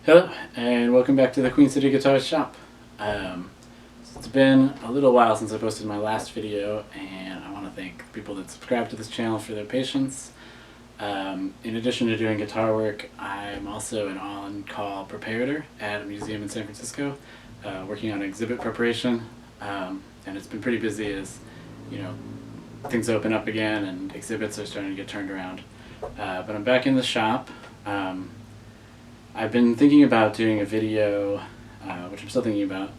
Hello, and welcome back to the Queen City Guitar Shop. It's been a little while since I posted my last video, and I want to thank people that subscribe to this channel for their patience. In addition to doing guitar work, I'm also an on-call preparator at a museum in San Francisco, working on exhibit preparation, and it's been pretty busy as, things open up again and exhibits are starting to get turned around. But I'm back in the shop. I've been thinking about doing a video, which I'm still thinking about,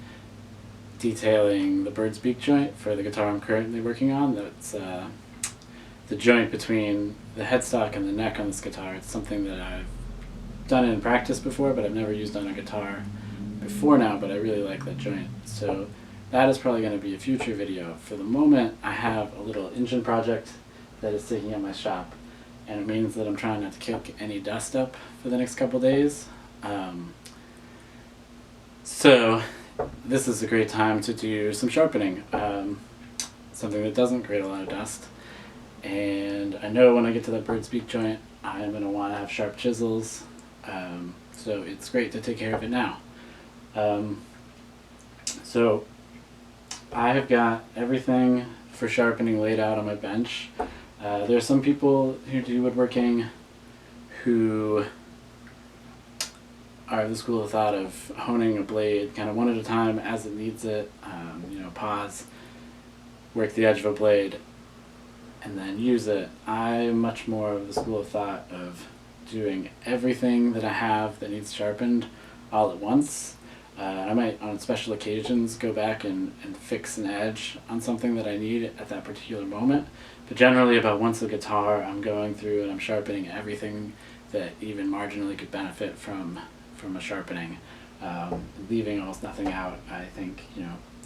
detailing the bird's beak joint for the guitar I'm currently working on. That's the joint between the headstock and the neck on this guitar. It's something that I've done in practice before, but I've never used on a guitar before now, but I really like that joint. So that is probably going to be a future video. For the moment, I have a little engine project that is taking up my shop, and it means that I'm trying not to kick any dust up for the next couple days. So this is a great time to do some sharpening, something that doesn't create a lot of dust. And I know when I get to that bird's beak joint, I'm going to want to have sharp chisels, so it's great to take care of it now. So I have got everything for sharpening laid out on my bench. There are some people who do woodworking who are of the school of thought of honing a blade kind of one at a time as it needs it, pause, work the edge of a blade, and then use it. I'm much more of the school of thought of doing everything that I have that needs sharpened all at once. I might, on special occasions, go back and fix an edge on something that I need at that particular moment. But generally, about once a guitar, I'm going through and I'm sharpening everything that even marginally could benefit from a sharpening, leaving almost nothing out. I think,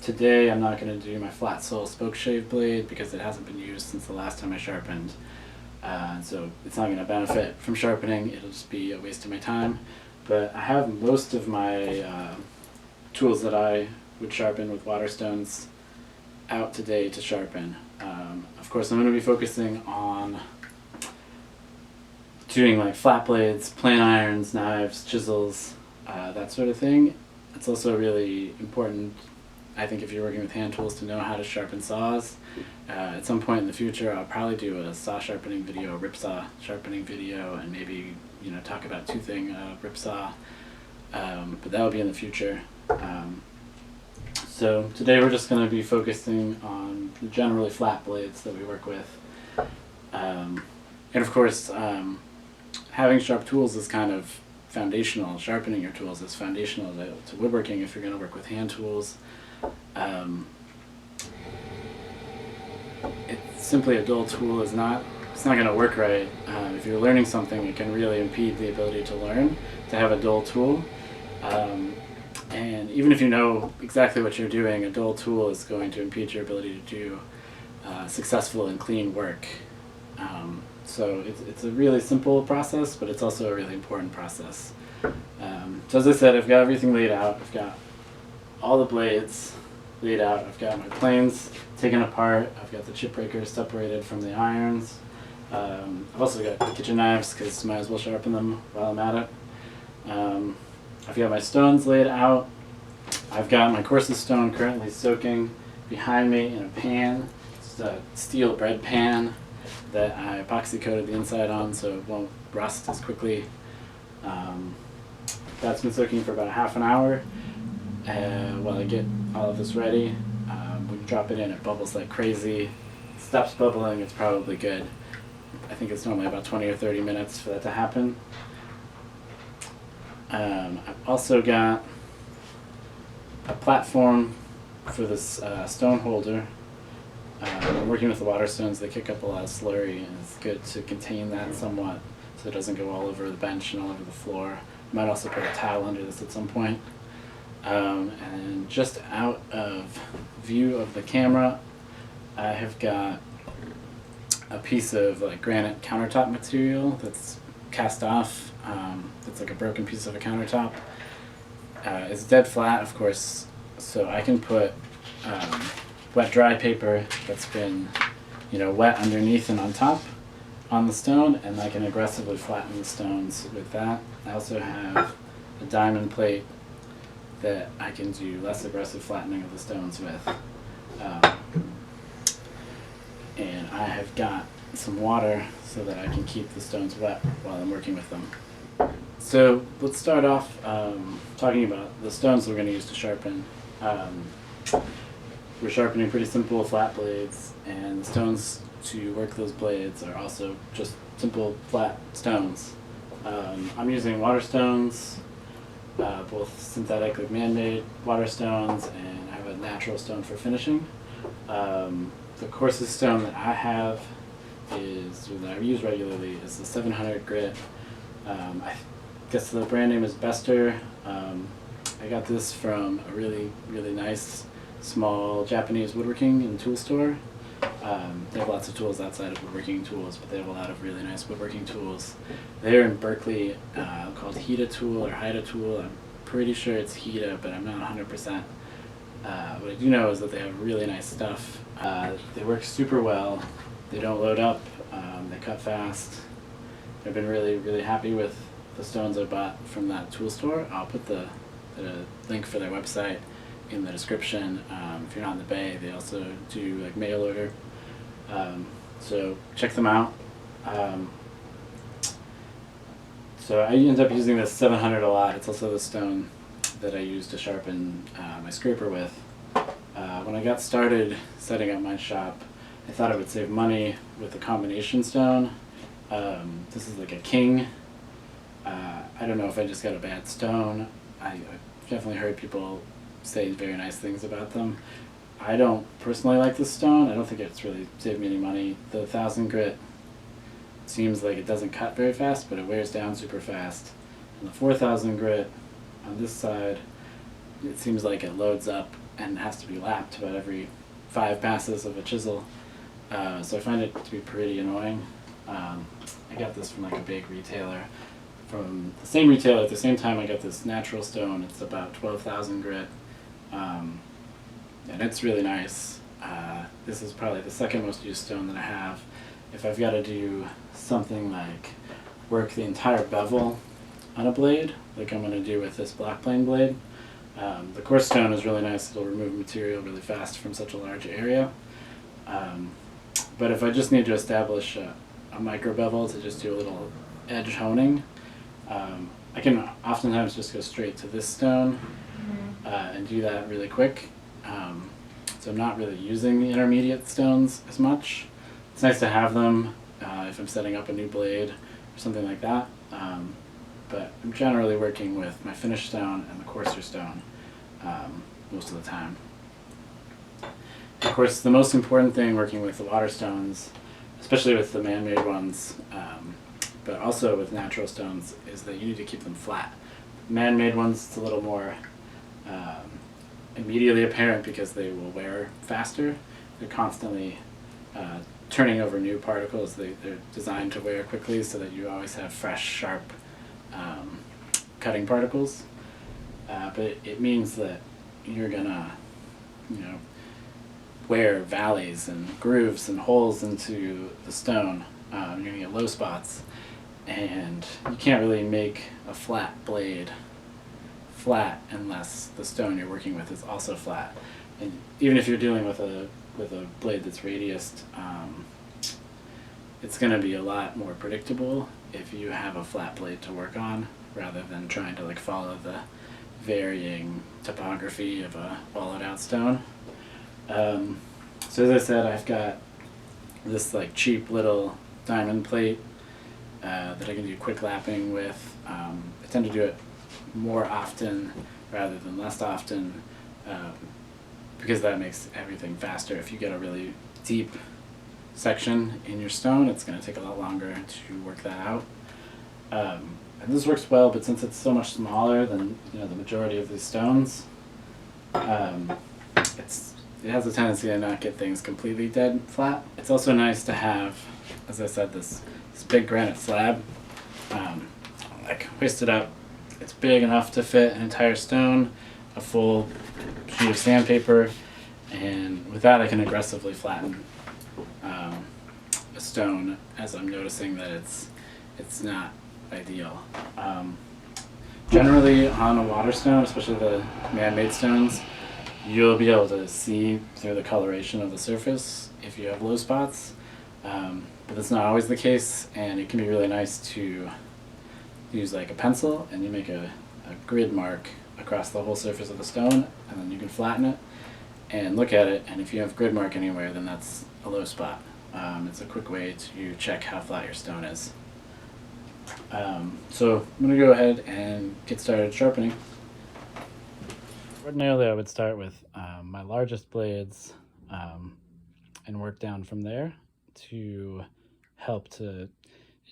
today I'm not going to do my flat sole spoke shave blade because it hasn't been used since the last time I sharpened. So it's not going to benefit from sharpening. It'll just be a waste of my time. But I have most of my tools that I would sharpen with water stones out today to sharpen. Of course, I'm going to be focusing on doing like flat blades, plane irons, knives, chisels, that sort of thing. It's also really important, I think, if you're working with hand tools, to know how to sharpen saws. At some point in the future, I'll probably do a saw sharpening video, a rip saw sharpening video, and maybe talk about toothing a rip saw. But that'll be in the future. So today we're just going to be focusing on the generally flat blades that we work with. And of course, having sharp tools is kind of foundational. Sharpening your tools is foundational to woodworking if you're going to work with hand tools. It's simply a dull tool it's not going to work right. If you're learning something, it can really impede the ability to learn, to have a dull tool. And even if you know exactly what you're doing, a dull tool is going to impede your ability to do successful and clean work. So it's a really simple process, but it's also a really important process. So as I said, I've got everything laid out. I've got all the blades laid out. I've got my planes taken apart. I've got the chip breakers separated from the irons. I've also got the kitchen knives because might as well sharpen them while I'm at it. I've got my stones laid out. I've got my coarsest stone currently soaking behind me in a pan. It's a steel bread pan that I epoxy coated the inside on so it won't rust as quickly. That's been soaking for about half an hour. While I get all of this ready, when you drop it in, it bubbles like crazy. It stops bubbling, it's probably good. I think it's normally about 20 or 30 minutes for that to happen. I've also got a platform for this stone holder. I'm working with the water stones. They kick up a lot of slurry, and it's good to contain that somewhat so it doesn't go all over the bench and all over the floor. I might also put a towel under this at some point. And just out of view of the camera, I have got a piece of granite countertop material that's cast off. It's like a broken piece of a countertop. It's dead flat, of course, so I can put wet dry paper that's been wet underneath and on top on the stone, and I can aggressively flatten the stones with that. I also have a diamond plate that I can do less aggressive flattening of the stones with. And I have got some water so that I can keep the stones wet while I'm working with them. So let's start off talking about the stones we're going to use to sharpen. We're sharpening pretty simple flat blades, and the stones to work those blades are also just simple flat stones. I'm using water stones, both synthetic, like man-made water stones, and I have a natural stone for finishing. The coarsest stone that I have that I use regularly is the 700 grit. I guess the brand name is Bester. I got this from a really nice small Japanese woodworking and tool store. They have lots of tools outside of woodworking tools, but they have a lot of really nice woodworking tools. They're in Berkeley, called Hida Tool or Hida Tool. I'm pretty sure it's Hida, but I'm not 100%. What I do know is that they have really nice stuff. They work super well. They don't load up. They cut fast. I've been really happy with the stones I bought from that tool store. I'll put the link for their website in the description. If you're not in the Bay, they also do like mail order. So check them out. So I end up using this 700 a lot. It's also the stone that I use to sharpen my scraper with. When I got started setting up my shop, I thought I would save money with a combination stone. This is like a king. I don't know if I just got a bad stone. I've definitely heard people say very nice things about them. I don't personally like this stone. I don't think it's really saved me any money. The 1000 grit seems like it doesn't cut very fast, but it wears down super fast. And the 4000 grit on this side, it seems like it loads up and has to be lapped about every 5 passes of a chisel. So I find it to be pretty annoying. I got this from like a big retailer. From the same retailer at the same time I got this natural stone. It's about 12,000 grit. And it's really nice. This is probably the second most used stone that I have. If I've got to do something like work the entire bevel on a blade, like I'm going to do with this black plane blade, the coarse stone is really nice. It'll remove material really fast from such a large area. But if I just need to establish a micro bevel to just do a little edge honing, I can oftentimes just go straight to this stone and do that really quick. So I'm not really using the intermediate stones as much. It's nice to have them if I'm setting up a new blade or something like that. But I'm generally working with my finished stone and the coarser stone most of the time. Of course, the most important thing working with the water stones, especially with the man-made ones, but also with natural stones, is that you need to keep them flat. Man-made ones, it's a little more immediately apparent because they will wear faster. They're constantly turning over new particles. They're designed to wear quickly so that you always have fresh, sharp cutting particles. But it means that you're gonna, wear valleys and grooves and holes into the stone. You're gonna get low spots, and you can't really make a flat blade flat unless the stone you're working with is also flat. And even if you're dealing with a blade that's radiused, it's going to be a lot more predictable if you have a flat blade to work on rather than trying to follow the varying topography of a hollowed out stone. So as I said, I've got this cheap little diamond plate that I can do quick lapping with. I tend to do it more often rather than less often because that makes everything faster. If you get a really deep section in your stone, it's going to take a lot longer to work that out. And this works well, but since it's so much smaller than the majority of these stones, it has a tendency to not get things completely dead flat. It's also nice to have, as I said, this big granite slab. Hoist it up. It's big enough to fit an entire stone, a full sheet of sandpaper, and with that I can aggressively flatten a stone as I'm noticing that it's not ideal. Generally on a water stone, especially the man-made stones, you'll be able to see through the coloration of the surface if you have low spots, but that's not always the case, and it can be really nice to use like a pencil and you make a grid mark across the whole surface of the stone, and then you can flatten it and look at it, and if you have grid mark anywhere, then that's a low spot. It's a quick way to check how flat your stone is. So I'm going to go ahead and get started sharpening. Ordinarily I would start with my largest blades and work down from there to help to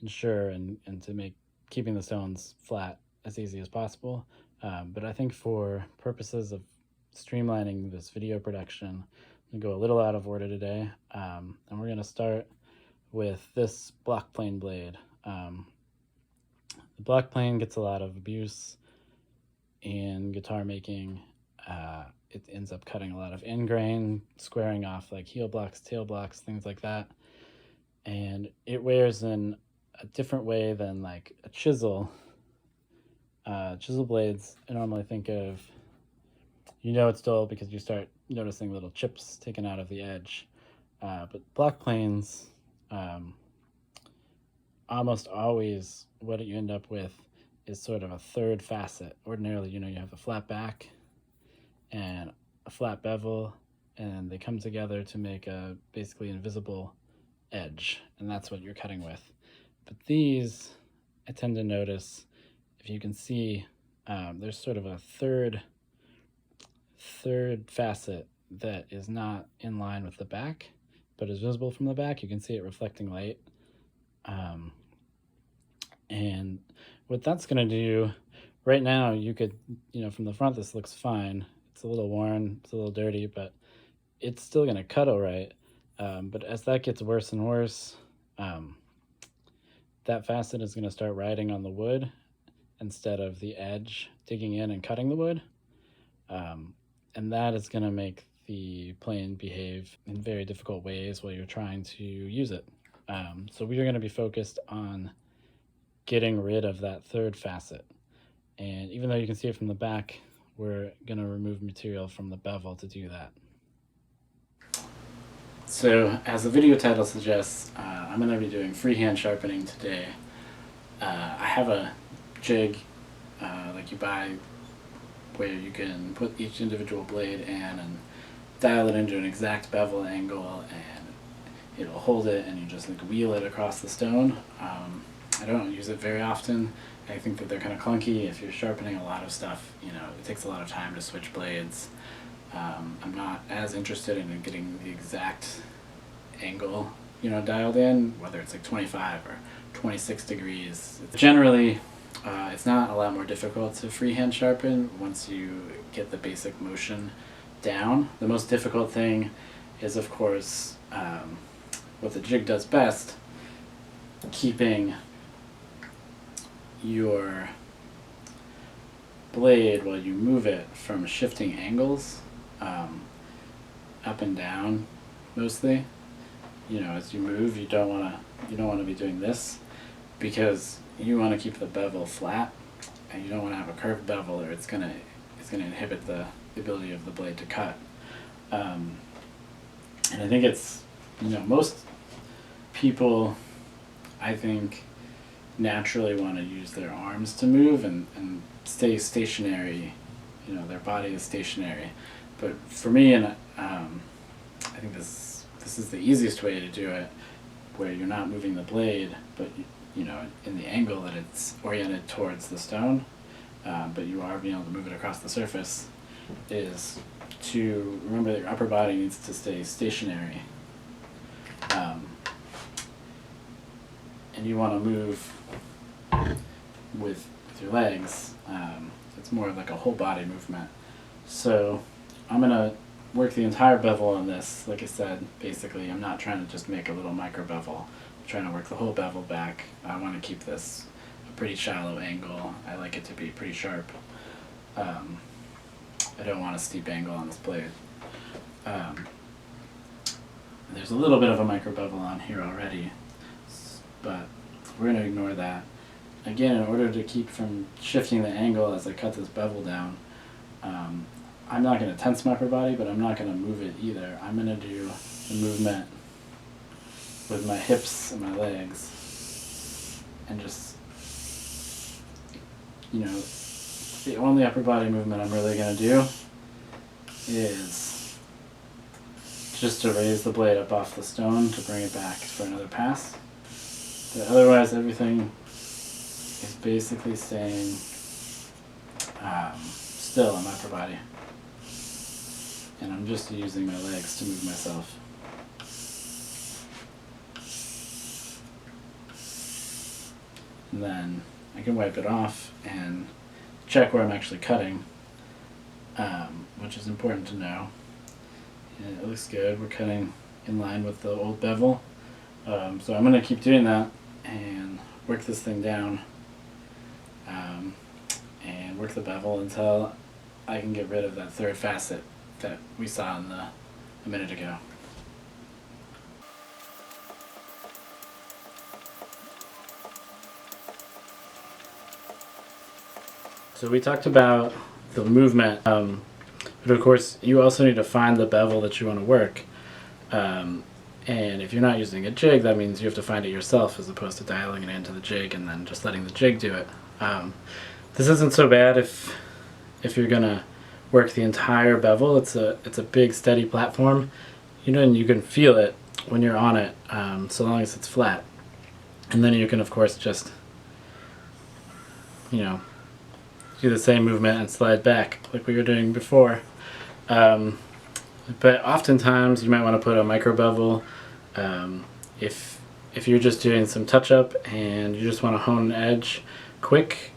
ensure and to make keeping the stones flat as easy as possible. But I think for purposes of streamlining this video production, I'm going to go a little out of order today, and we're going to start with this block plane blade. The block plane gets a lot of abuse in guitar making. It ends up cutting a lot of end grain, squaring off like heel blocks, tail blocks, things like that. And it wears in a different way than like a chisel. Chisel blades, I normally think of, it's dull because you start noticing little chips taken out of the edge. But block planes, almost always what you end up with is sort of a third facet. Ordinarily, you have a flat back and a flat bevel, and they come together to make a basically invisible edge, and that's what you're cutting with. But these, I tend to notice, if you can see, there's sort of a third facet that is not in line with the back, but is visible from the back. You can see it reflecting light. And what that's going to do, right now, you could, from the front, this looks fine. It's a little worn, it's a little dirty, but it's still going to cut all right. But as that gets worse and worse, that facet is going to start riding on the wood instead of the edge digging in and cutting the wood. And that is going to make the plane behave in very difficult ways while you're trying to use it. So we are going to be focused on getting rid of that third facet. And even though you can see it from the back, we're going to remove material from the bevel to do that. So as the video title suggests, I'm going to be doing freehand sharpening today. I have a jig like you buy where you can put each individual blade in and dial it into an exact bevel angle, and it'll hold it, and you just like wheel it across the stone. I don't use it very often. I think that they're kind of clunky. If you're sharpening a lot of stuff, it takes a lot of time to switch blades. I'm not as interested in getting the exact angle, dialed in, whether it's like 25 or 26 degrees. Generally, it's not a lot more difficult to freehand sharpen once you get the basic motion down. The most difficult thing is, of course, what the jig does best, keeping your blade while you move it from shifting angles, up and down mostly. As you move, you don't want to be doing this, because you want to keep the bevel flat, and you don't want to have a curved bevel, or it's gonna inhibit the ability of the blade to cut. And I think it's, most people, I think, naturally want to use their arms to move and stay stationary. Their body is stationary. But for me, and I think this is the easiest way to do it, where you're not moving the blade, but in the angle that it's oriented towards the stone, but you are being able to move it across the surface, is to remember that your upper body needs to stay stationary. And you want to move with your legs. It's more like a whole body movement. So I'm going to work the entire bevel on this. Like I said, basically I'm not trying to just make a little micro bevel. I'm trying to work the whole bevel back. I want to keep this a pretty shallow angle. I like it to be pretty sharp. I don't want a steep angle on this blade. There's a little bit of a micro bevel on here already, but we're going to ignore that. again, in order to keep from shifting the angle as I cut this bevel down, I'm not going to tense my upper body, but I'm not going to move it either. I'm going to do the movement with my hips and my legs, and just, you know, the only upper body movement I'm really going to do is just to raise the blade up off the stone to bring it back for another pass. But otherwise everything is basically staying still in my upper body. And I'm just using my legs to move myself. And then I can wipe it off and check where I'm actually cutting, which is important to know. And it looks good. We're cutting in line with the old bevel. So I'm going to keep doing that and work this thing down and work the bevel until I can get rid of that third facet that we saw in a minute ago. So we talked about the movement, but of course you also need to find the bevel that you want to work. And if you're not using a jig, that means you have to find it yourself as opposed to dialing it into the jig and then just letting the jig do it. This isn't so bad if you're gonna work the entire bevel. It's a big steady platform, you know, and you can feel it when you're on it, so long as it's flat. And then you can of course just, you know, do the same movement and slide back like we were doing before. But oftentimes you might want to put a micro bevel if you're just doing some touch-up and you just want to hone an edge quick.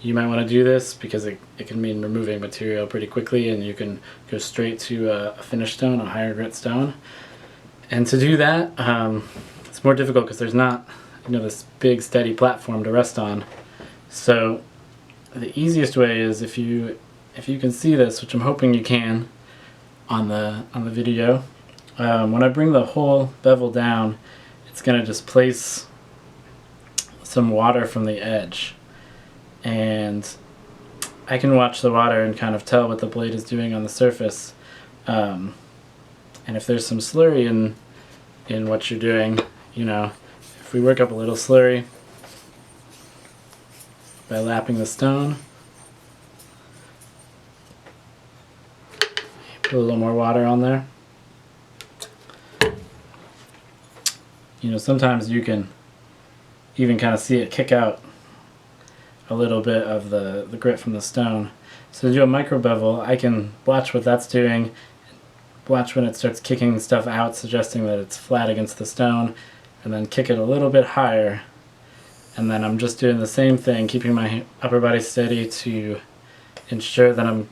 You might want to do this because it can mean removing material pretty quickly, and you can go straight to a finished stone, a higher grit stone. And to do that, it's more difficult because there's not, you know, this big steady platform to rest on. So the easiest way is if you can see this, which I'm hoping you can on the video. When I bring the whole bevel down, it's going to displace some water from the edge, and I can watch the water and kind of tell what the blade is doing on the surface. And if there's some slurry in what you're doing, you know, if we work up a little slurry by lapping the stone, put a little more water on there. You know, sometimes you can even kind of see it kick out a little bit of the grit from the stone. So to do a micro bevel, I can watch what that's doing, watch when it starts kicking stuff out, suggesting that it's flat against the stone, and then kick it a little bit higher. And then I'm just doing the same thing, keeping my upper body steady to ensure that I'm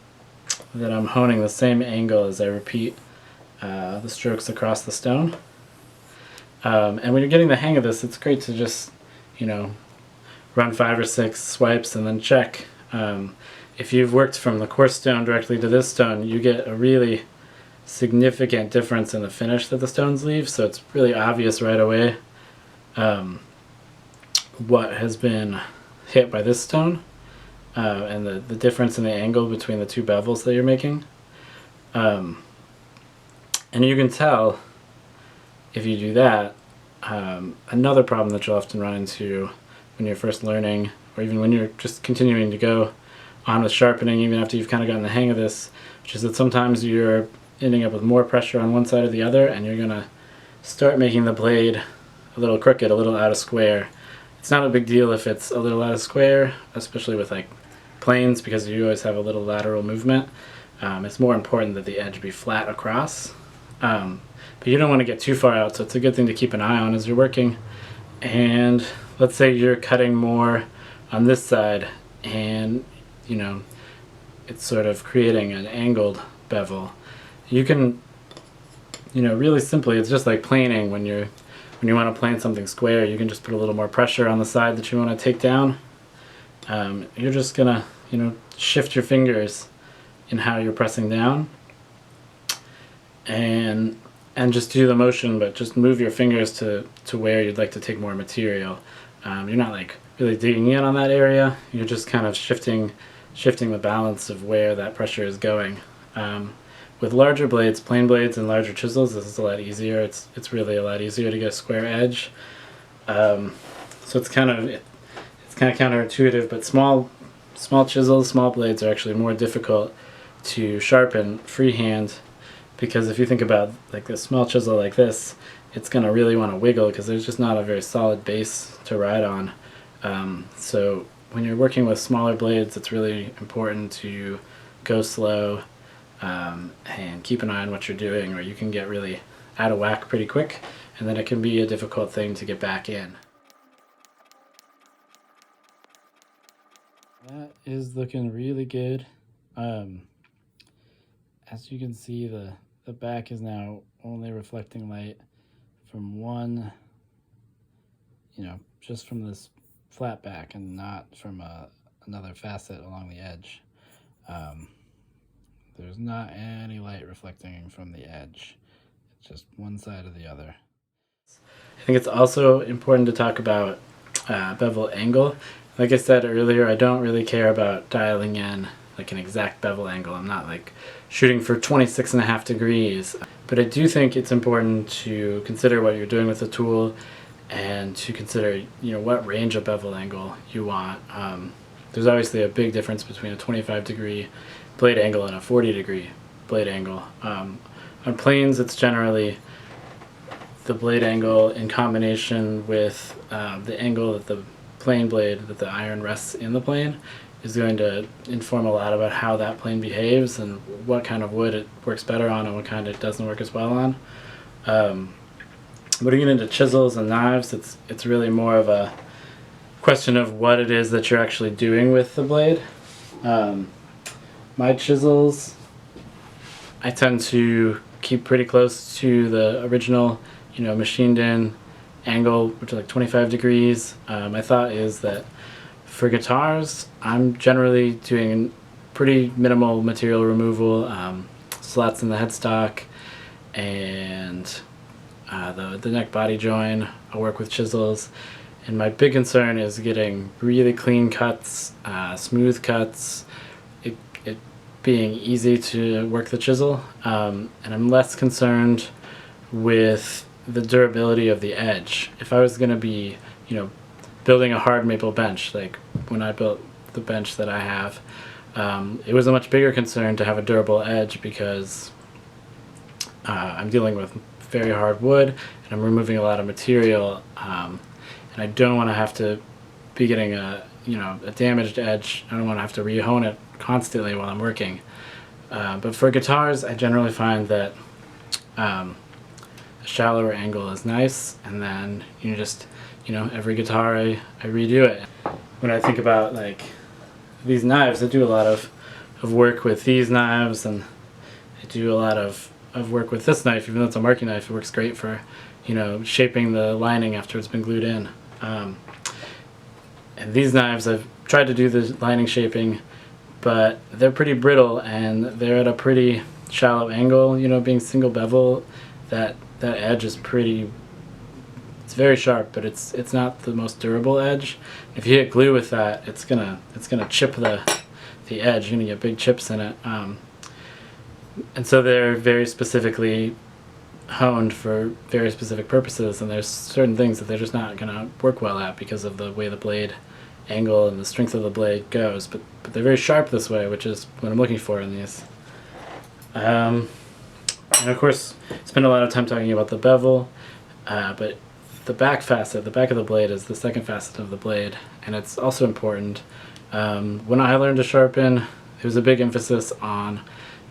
honing the same angle as I repeat the strokes across the stone. And when you're getting the hang of this, it's great to just, you know, run 5 or 6 swipes and then check. If you've worked from the coarse stone directly to this stone, you get a really significant difference in the finish that the stones leave, so it's really obvious right away what has been hit by this stone, and the difference in the angle between the two bevels that you're making. And you can tell if you do that. Another problem that you'll often run into when you're first learning, or even when you're just continuing to go on with sharpening, even after you've kind of gotten the hang of this, which is that sometimes you're ending up with more pressure on one side or the other, and you're going to start making the blade a little crooked, a little out of square. It's not a big deal if it's a little out of square, especially with like planes, because you always have a little lateral movement. It's more important that the edge be flat across. But you don't want to get too far out, so it's a good thing to keep an eye on as you're working. And let's say you're cutting more on this side, and you know, it's sort of creating an angled bevel. You can, you know, really simply, it's just like planing. When you want to plane something square, you can just put a little more pressure on the side that you want to take down. You're just gonna, you know, shift your fingers in how you're pressing down, and just do the motion, but just move your fingers to where you'd like to take more material. You're not like really digging in on that area. You're just kind of shifting the balance of where that pressure is going. With larger blades, plain blades and larger chisels, this is a lot easier. It's really a lot easier to get a square edge. So it's kind of counterintuitive, but small chisels, small blades are actually more difficult to sharpen freehand, because if you think about like this small chisel like this, it's going to really want to wiggle because there's just not a very solid base to ride on. So when you're working with smaller blades, it's really important to go slow and keep an eye on what you're doing, or you can get really out of whack pretty quick, and then it can be a difficult thing to get back in. That is looking really good. As you can see, the back is now only reflecting light from one, just from this flat back and not from another facet along the edge. There's not any light reflecting from the edge. It's just one side or the other. I think it's also important to talk about bevel angle. Like I said earlier, I don't really care about dialing in like an exact bevel angle. I'm not like shooting for 26.5 degrees, but I do think it's important to consider what you're doing with the tool and to consider what range of bevel angle you want. There's obviously a big difference between a 25-degree blade angle and a 40-degree blade angle. On planes, it's generally the blade angle in combination with the angle that the plane blade, that the iron rests in the plane, is going to inform a lot about how that plane behaves and what kind of wood it works better on and what kind it doesn't work as well on. When you get into chisels and knives, it's really more of a question of what it is that you're actually doing with the blade. My chisels, I tend to keep pretty close to the original, machined in angle, which is like 25 degrees. My thought is that for guitars, I'm generally doing pretty minimal material removal, slats in the headstock, and the neck body join. I work with chisels, and my big concern is getting really clean cuts, smooth cuts, it being easy to work the chisel, and I'm less concerned with the durability of the edge. If I was going to be, building a hard maple bench, like when I built the bench that I have, it was a much bigger concern to have a durable edge because I'm dealing with very hard wood and I'm removing a lot of material, and I don't want to have to be getting a damaged edge. I don't want to have to re-hone it constantly while I'm working. But for guitars, I generally find that a shallower angle is nice, and then you just, every guitar I redo it. When I think about like these knives, I do a lot of work with these knives, and I do a lot of work with this knife. Even though it's a marking knife, it works great for shaping the lining after it's been glued in. And these knives, I've tried to do the lining shaping, but they're pretty brittle and they're at a pretty shallow angle. Being single bevel, that edge is pretty, it's very sharp, but it's not the most durable edge. If you hit glue with that, it's gonna chip the edge. You're gonna get big chips in it. And so they're very specifically honed for very specific purposes, and there's certain things that they're just not gonna work well at because of the way the blade angle and the strength of the blade goes. But they're very sharp this way, which is what I'm looking for in these. And of course, spend a lot of time talking about the bevel, but the back facet, the back of the blade, is the second facet of the blade, and it's also important. When I learned to sharpen, there was a big emphasis on,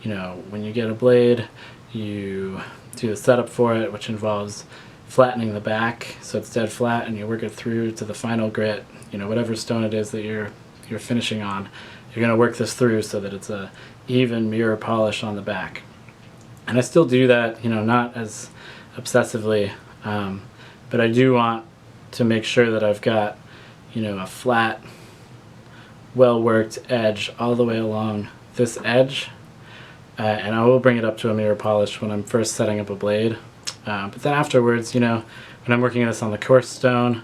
when you get a blade, you do the setup for it, which involves flattening the back so it's dead flat, and you work it through to the final grit. Whatever stone it is that you're finishing on, you're going to work this through so that it's a even mirror polish on the back. And I still do that, not as obsessively, but I do want to make sure that I've got, a flat, well-worked edge all the way along this edge, and I will bring it up to a mirror polish when I'm first setting up a blade. But then afterwards, when I'm working this on the coarse stone,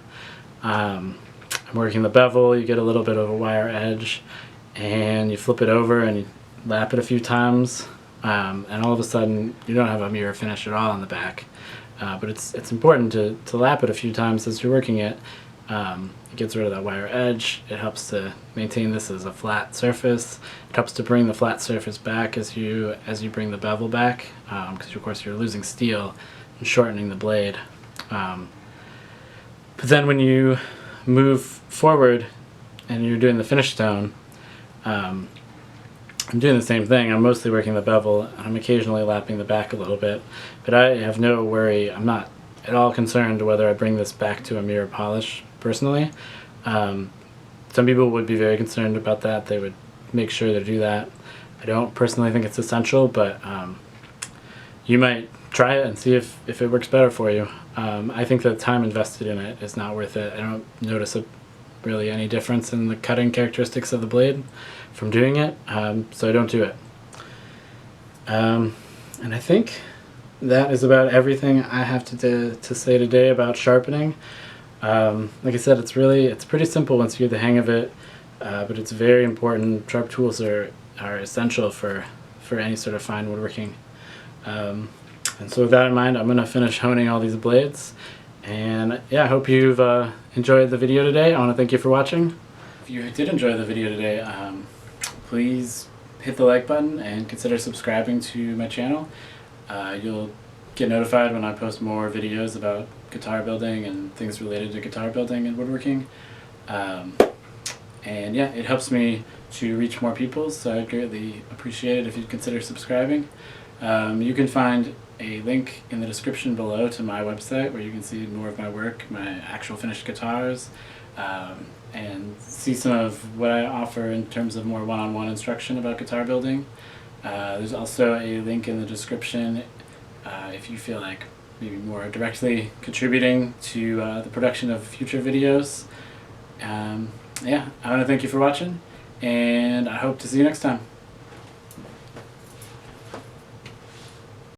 I I'm working the bevel, you get a little bit of a wire edge, and you flip it over and you lap it a few times, and all of a sudden you don't have a mirror finish at all on the back. But it's important to lap it a few times as you're working it. It gets rid of that wire edge. It helps to maintain this as a flat surface. It helps to bring the flat surface back as you bring the bevel back, because of course you're losing steel and shortening the blade. But then when you move forward and you're doing the finish stone, I'm doing the same thing. I'm mostly working the bevel, and I'm occasionally lapping the back a little bit, but I have no worry. I'm not at all concerned whether I bring this back to a mirror polish, personally. Some people would be very concerned about that. They would make sure to do that. I don't personally think it's essential, but you might try it and see if it works better for you. I think the time invested in it is not worth it. I don't notice really any difference in the cutting characteristics of the blade from doing it, so I don't do it. And I think that is about everything I have to say today about sharpening. Like I said, it's pretty simple once you get the hang of it, but it's very important. Sharp tools are essential for any sort of fine woodworking. And so with that in mind, I'm going to finish honing all these blades. And yeah, I hope you've enjoyed the video today. I want to thank you for watching. If you did enjoy the video today, please hit the like button and consider subscribing to my channel. You'll get notified when I post more videos about guitar building and things related to guitar building and woodworking. And yeah, it helps me to reach more people, so I'd greatly appreciate it if you'd consider subscribing. You can find a link in the description below to my website where you can see more of my work, my actual finished guitars, and see some of what I offer in terms of more one-on-one instruction about guitar building. There's also a link in the description if you feel like maybe more directly contributing to the production of future videos. Yeah, I want to thank you for watching, and I hope to see you next time.